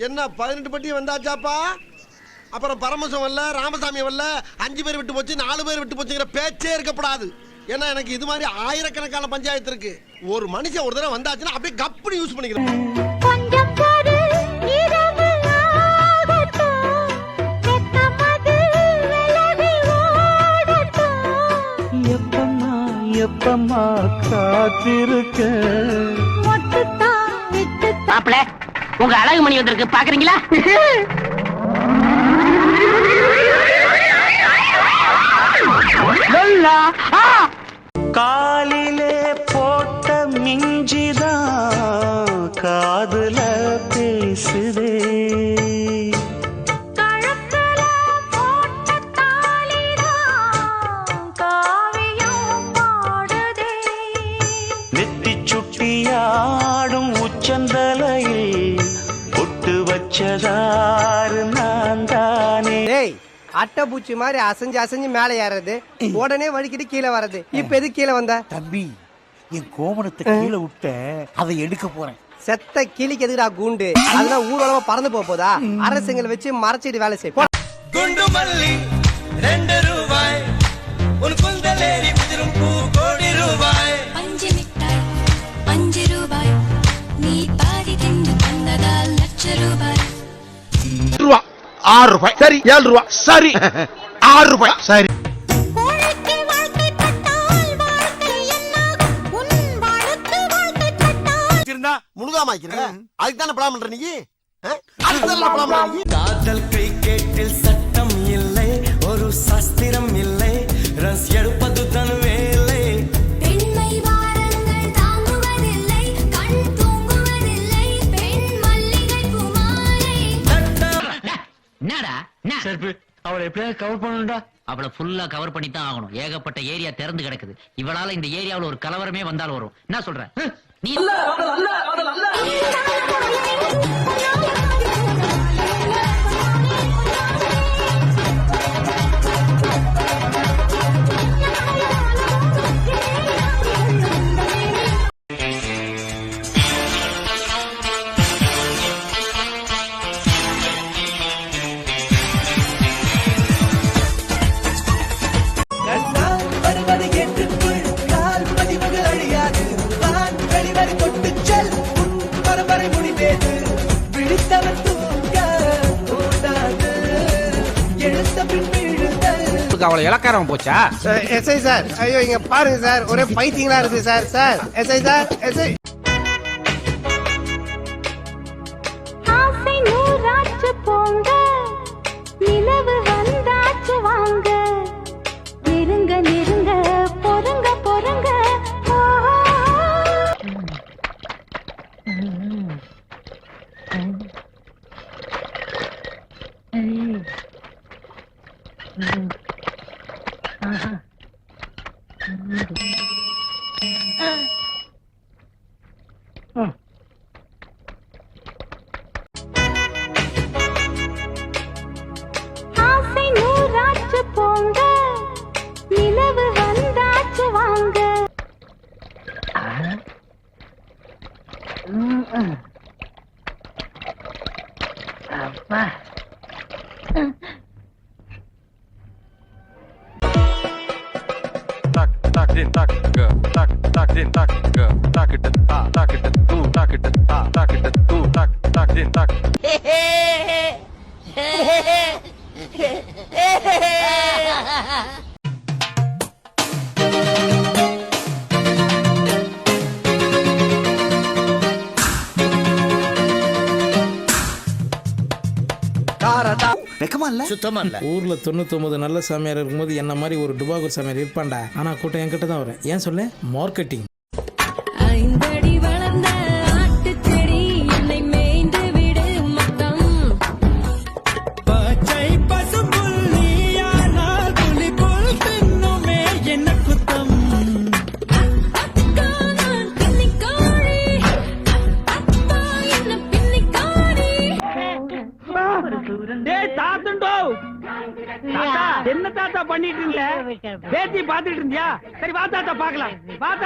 என்ன 18 பட்டி வந்தாச்சாப்பா? அப்புறம் பரமசம் வரல, ராமசாமி வரல, 5 பேர் விட்டு போச்சு, 4 பேர் விட்டு போச்சுங்கிற பேச்சே இருக்கப்படாது. ஏன்னா எனக்கு இது மாதிரி ஆயிரக்கணக்கான பஞ்சாயத்து இருக்கு. ஒரு மனுஷன் ஒரு தடவை வந்தாச்சுன்னா அப்படியே கப்புனு யூஸ் பண்ணிக்கிறேன். எப்பமா காத்திருக்க மாப்பிள, உங்க அழகு மணி வந்திருக்கு பாக்குறீங்களா? காலிலே போட்ட மிஞ்சிதான் காதுல பேசுதே. நெத்தி சுட்டியாடும் உச்சந்தலையில் பொட்டு வச்சதாரு நான் தானே. அட்டைப்பூச்சி மாதிரி அசைஞ்சு அசைஞ்சு மேலே ஏறது, உடனே வலிக்கிட்டு கீழே வர்றது. இப்ப எது கீழே வந்த? தம்பி, என் கோமணத்தை கீழே விட்ட, அதை எடுக்க போறேன். செத்த கிளிக்கு எதுக்குடா கூண்டு? அதெல்லாம் ஊர்வலமா பறந்து போதா? அரசுங்களை வச்சு மறைச்சிட்டு வேலை செய். குண்டு மல்லி 2 ரூபாய், உன் குந்தலேரி குதிரும் பூ கோடி ரூபாய். 5 மிட்டாய் 5 ரூபாய், நீ பாதி தின்று தந்ததால் லட்ச ரூபாய். 6 ரூபாய் சரி, 7 ரூபாய் சரி, 6 ரூபாய் சரி. முழுகாம அதுக்கு தானே படம் பண்ற நீ? காதல் கிரிக்கெட்டில் சட்டம் இல்லை, ஒரு சாஸ்திரம் இல்லை, ரஸ் எடுப்பது தன் வேலை. பெண்மை வாரங்கள் தாங்குவதில்லை, கண் தூங்குவதில்லை, பெண் மல்லிகை குமாரை. என்னடா செருப்பு அவளை எப்படியாவது கவர் பண்ணணும்டா. அவளை ஃபுல்லா கவர் பண்ணி தான் ஆகணும். ஏகப்பட்ட ஏரியா திறந்து கிடக்குது. இவளால இந்த ஏரியாவுல ஒரு கலவரமே வந்தால் வரும். என்ன சொல்ற நீ? அவளை இலக்காரம் போச்சா? எஸ்ஐ சார், ஐயோ இங்க பாருங்க சார், ஒரே பைத்தியங்களா இருக்கு sir. Sir SI sir, SI. ஆசை நூறாச்சு போங்க, நிலவு வந்தாச்சு வாங்க, நெருங்க நெருங்க பொறுங்க பொறுங்க. ஆசை நூறாச்சு போங்க, நிலவு வந்தாச்சு வாங்க. அப்பா tak din tak ga tak din tak ga tak it tak it tu tak it tak it tu tak din tak. சுத்தமா இல்ல. ஊர்ல 99 நல்ல சாமியார் இருக்கும்போது என்ன மாதிரி ஒரு டுபாகூர் சாமியார் இருப்பான்டா. ஆனா கூட்டம் என்கிட்ட தான் வரும். ஏன் சொல்ல? மார்க்கெட்டிங். 5 அடி வளர்ந்த ஆட்டுச்செடி என்னை மேய்ந்து விடு மொத்தம். பச்சை பசும்புள்ளியானால் புலி போல் தின்னுமே என்ன குத்தம். அக்கா நான் பின்னிக்காரி, அப்பா என்ன பின்னிக்காரி. என்ன தாத்தா பண்ணிட்டு இருந்த? பேத்தி பாத்துட்டு இருந்தியா? சரி வா தாத்தா பாக்கலாம்.